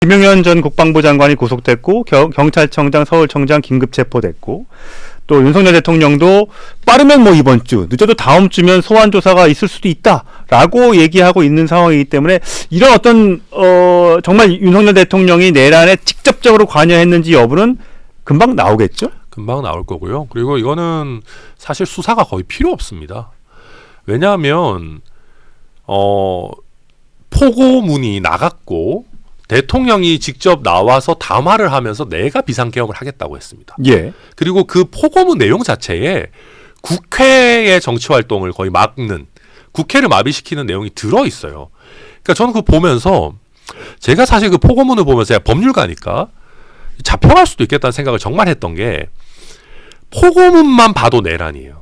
김용현 전 국방부 장관이 구속됐고 경찰청장, 서울청장 긴급 체포됐고 또 윤석열 대통령도 빠르면 뭐 이번 주, 늦어도 다음 주면 소환 조사가 있을 수도 있다라고 얘기하고 있는 상황이기 때문에 이런 어떤 정말 윤석열 대통령이 내란에 직접적으로 관여했는지 여부는 금방 나오겠죠? 금방 나올 거고요. 그리고 이거는 사실 수사가 거의 필요 없습니다. 왜냐하면 포고문이 나갔고 대통령이 직접 나와서 담화를 하면서 내가 비상계엄을 하겠다고 했습니다. 예. 그리고 그 포고문 내용 자체에 국회의 정치활동을 거의 막는, 국회를 마비시키는 내용이 들어있어요. 그러니까 저는 그거 보면서 제가 사실 그 포고문을 보면서 법률가니까 잡혀갈 수도 있겠다는 생각을 정말 했던 게 포고문만 봐도 내란이에요.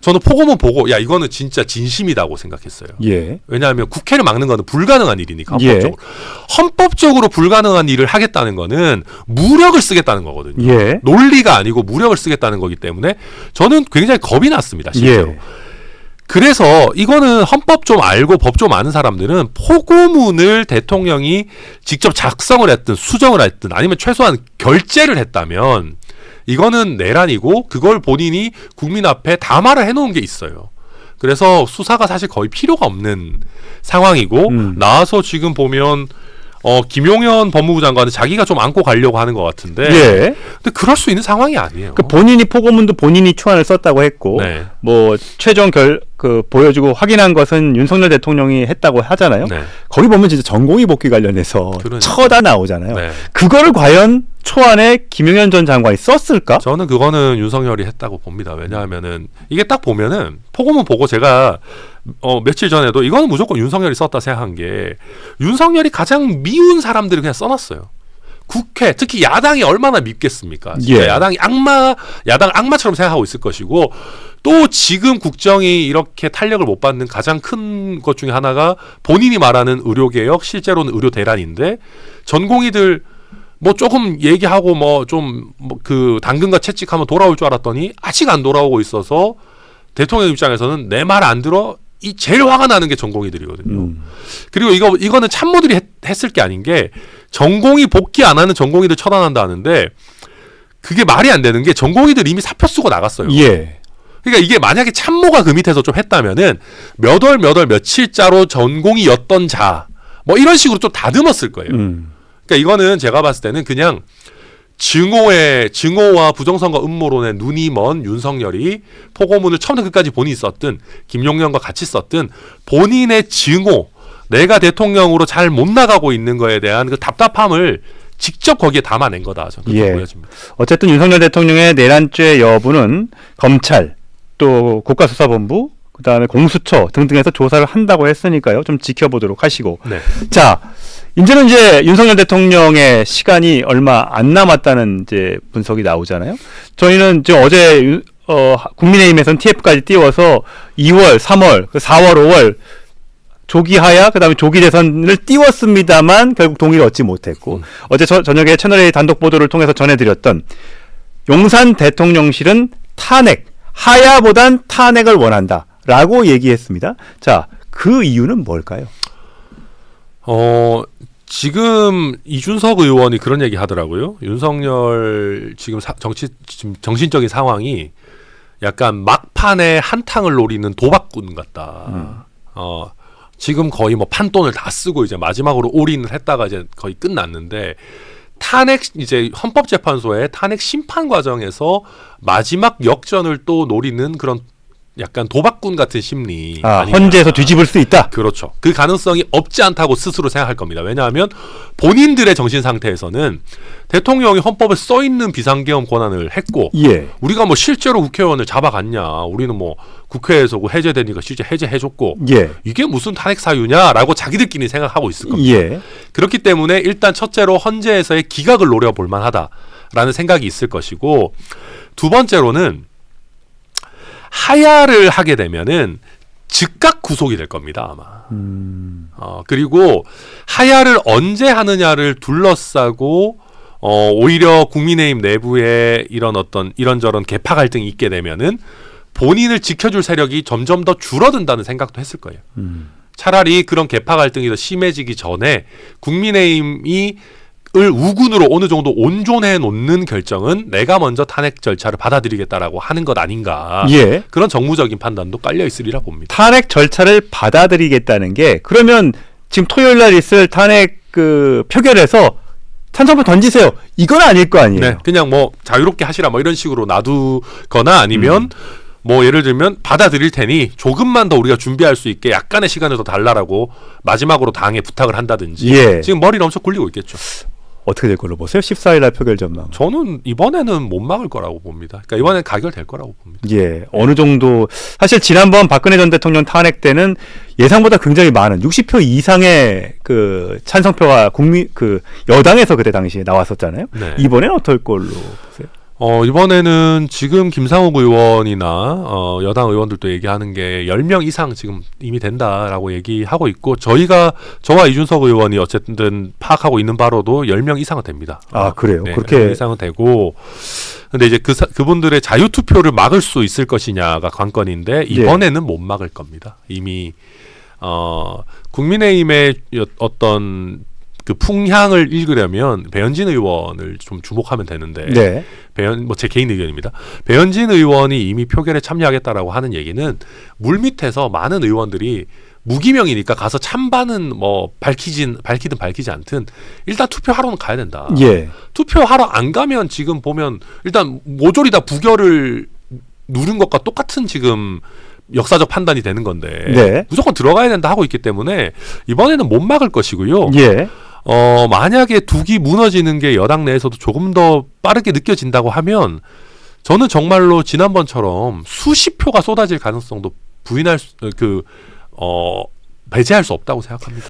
저는 포고문 보고 야 이거는 진짜 진심이다고 생각했어요. 예. 왜냐하면 국회를 막는 거는 불가능한 일이니까 헌법적으로. 예. 헌법적으로 불가능한 일을 하겠다는 거는 무력을 쓰겠다는 거거든요. 예. 논리가 아니고 무력을 쓰겠다는 거기 때문에 저는 굉장히 겁이 났습니다. 실제로. 예. 그래서 이거는 헌법 좀 알고 법 좀 아는 사람들은 포고문을 대통령이 직접 작성을 했든 수정을 했든 아니면 최소한 결재를 했다면 이거는 내란이고 그걸 본인이 국민 앞에 담화를 해놓은 게 있어요. 그래서 수사가 사실 거의 필요가 없는 상황이고 나와서 지금 보면 김용현 법무부 장관은 자기가 좀 안고 가려고 하는 것 같은데 예. 근데 그럴 수 있는 상황이 아니에요. 그 본인이 포고문도 본인이 초안을 썼다고 했고 네. 뭐 최종 보여주고 확인한 것은 윤석열 대통령이 했다고 하잖아요. 네. 거기 보면 진짜 전공의 복귀 관련해서 쳐다 나오잖아요. 네. 그거를 과연 초안에 김용현 전 장관이 썼을까? 저는 그거는 윤석열이 했다고 봅니다. 왜냐하면은 이게 딱 보면은 포고문 보고 제가 며칠 전에도 이거는 무조건 윤석열이 썼다 생각한 게 윤석열이 가장 미운 사람들을 그냥 써놨어요. 국회, 특히 야당이 얼마나 밉겠습니까? 진짜 예. 야당 악마처럼 생각하고 있을 것이고 또 지금 국정이 이렇게 탄력을 못 받는 가장 큰 것 중에 하나가 본인이 말하는 의료개혁, 실제로는 의료 대란인데 전공의들 뭐 조금 얘기하고 뭐 좀 그 당근과 채찍하면 돌아올 줄 알았더니 아직 안 돌아오고 있어서 대통령 입장에서는 내 말 안 들어 이 제일 화가 나는 게 전공의들이거든요. 그리고 이거는 참모들이 했을 게 아닌 게 전공의 복귀 안 하는 전공의들 처단한다는데 그게 말이 안 되는 게 전공의들 이미 사표 쓰고 나갔어요. 예. 그러니까 이게 만약에 참모가 그 밑에서 좀 했다면은 몇 월 며칠자로 전공의였던 자 뭐 이런 식으로 좀 다듬었을 거예요. 그러니까 이거는 제가 봤을 때는 그냥 증오와 부정선거 음모론에 눈이 먼 윤석열이 포고문을 처음부터 끝까지 본인이 썼든 김용현과 같이 썼든 본인의 증오, 내가 대통령으로 잘 못 나가고 있는 거에 대한 그 답답함을 직접 거기에 담아낸 거다. 저는 그렇게 보여집니다. 어쨌든 윤석열 대통령의 내란죄 여부는 검찰, 또 국가수사본부, 그다음에 공수처 등등에서 조사를 한다고 했으니까요. 좀 지켜보도록 하시고. 네. 자, 이제는 이제 윤석열 대통령의 시간이 얼마 안 남았다는 이제 분석이 나오잖아요. 저희는 지금 어제 국민의힘에서는 TF까지 띄워서 2월, 3월, 4월, 5월 조기 하야, 그다음에 조기 대선을 띄웠습니다만 결국 동의를 얻지 못했고 어제 저녁에 채널A 단독 보도를 통해서 전해드렸던 용산 대통령실은 하야보단 탄핵을 원한다라고 얘기했습니다. 자, 그 이유는 뭘까요? 지금 이준석 의원이 그런 얘기 하더라고요. 윤석열 지금 정신적인 상황이 약간 막판에 한탕을 노리는 도박꾼 같다. 지금 거의 뭐 판돈을 다 쓰고 이제 마지막으로 올인을 했다가 이제 거의 끝났는데 탄핵 이제 헌법재판소의 탄핵 심판 과정에서 마지막 역전을 또 노리는 그런 약간 도박꾼 같은 심리. 헌재에서 뒤집을 수 있다. 그렇죠. 그 가능성이 없지 않다고 스스로 생각할 겁니다. 왜냐하면 본인들의 정신 상태에서는 대통령이 헌법에 써 있는 비상계엄 권한을 했고, 예. 우리가 뭐 실제로 국회의원을 잡아갔냐? 우리는 뭐 국회에서 해제되니까 실제 해제해줬고, 예. 이게 무슨 탄핵 사유냐라고 자기들끼리 생각하고 있을 겁니다. 예. 그렇기 때문에 일단 첫째로 헌재에서의 기각을 노려볼 만하다라는 생각이 있을 것이고, 두 번째로는 하야를 하게 되면은 즉각 구속이 될 겁니다, 아마. 그리고 하야를 언제 하느냐를 둘러싸고 오히려 국민의힘 내부에 이런저런 계파 갈등이 있게 되면은 본인을 지켜줄 세력이 점점 더 줄어든다는 생각도 했을 거예요. 차라리 그런 계파 갈등이 더 심해지기 전에 국민의힘이 을 우군으로 어느 정도 온존해 놓는 결정은 내가 먼저 탄핵 절차를 받아들이겠다라고 하는 것 아닌가. 예. 그런 정무적인 판단도 깔려 있으리라 봅니다. 탄핵 절차를 받아들이겠다는 게 그러면 지금 토요일 날 있을 탄핵 그 표결에서 찬성표 던지세요. 이건 아닐 거 아니에요. 네, 그냥 뭐 자유롭게 하시라 뭐 이런 식으로 놔두거나 아니면 뭐 예를 들면 받아들일 테니 조금만 더 우리가 준비할 수 있게 약간의 시간을 더 달라라고 마지막으로 당에 부탁을 한다든지. 예. 지금 머리를 엄청 굴리고 있겠죠. 어떻게 될 걸로 보세요? 14일 날 표결 전망. 저는 이번에는 못 막을 거라고 봅니다. 그러니까 이번에는 가결될 거라고 봅니다. 예. 어느 정도 사실 지난번 박근혜 전 대통령 탄핵 때는 예상보다 굉장히 많은 60표 이상의 그 찬성표가 그 여당에서 그때 당시에 나왔었잖아요. 네. 이번에는 어떨 걸로 보세요? 이번에는 지금 김상욱 의원이나 여당 의원들도 얘기하는 게 10명 이상 지금 이미 된다라고 얘기하고 있고 저와 이준석 의원이 어쨌든 파악하고 있는 바로도 10명 이상은 됩니다. 아, 그래요? 네, 그렇게 10명 이상은 되고 근데 이제 그분들의 자유투표를 막을 수 있을 것이냐가 관건인데 이번에는 못 막을 겁니다. 이미 국민의힘의 어떤 그 풍향을 읽으려면 배현진 의원을 좀 주목하면 되는데 네. 제 개인 의견입니다. 배현진 의원이 이미 표결에 참여하겠다라고 하는 얘기는 물밑에서 많은 의원들이 무기명이니까 가서 찬반은 뭐 밝히든 밝히지 않든 일단 투표하러는 가야 된다. 예. 투표하러 안 가면 지금 보면 일단 모조리 다 부결을 누른 것과 똑같은 지금 역사적 판단이 되는 건데 네. 무조건 들어가야 된다 하고 있기 때문에 이번에는 못 막을 것이고요. 예. 만약에 둑이 무너지는 게 여당 내에서도 조금 더 빠르게 느껴진다고 하면 저는 정말로 지난번처럼 수십 표가 쏟아질 가능성도 배제할 수 없다고 생각합니다.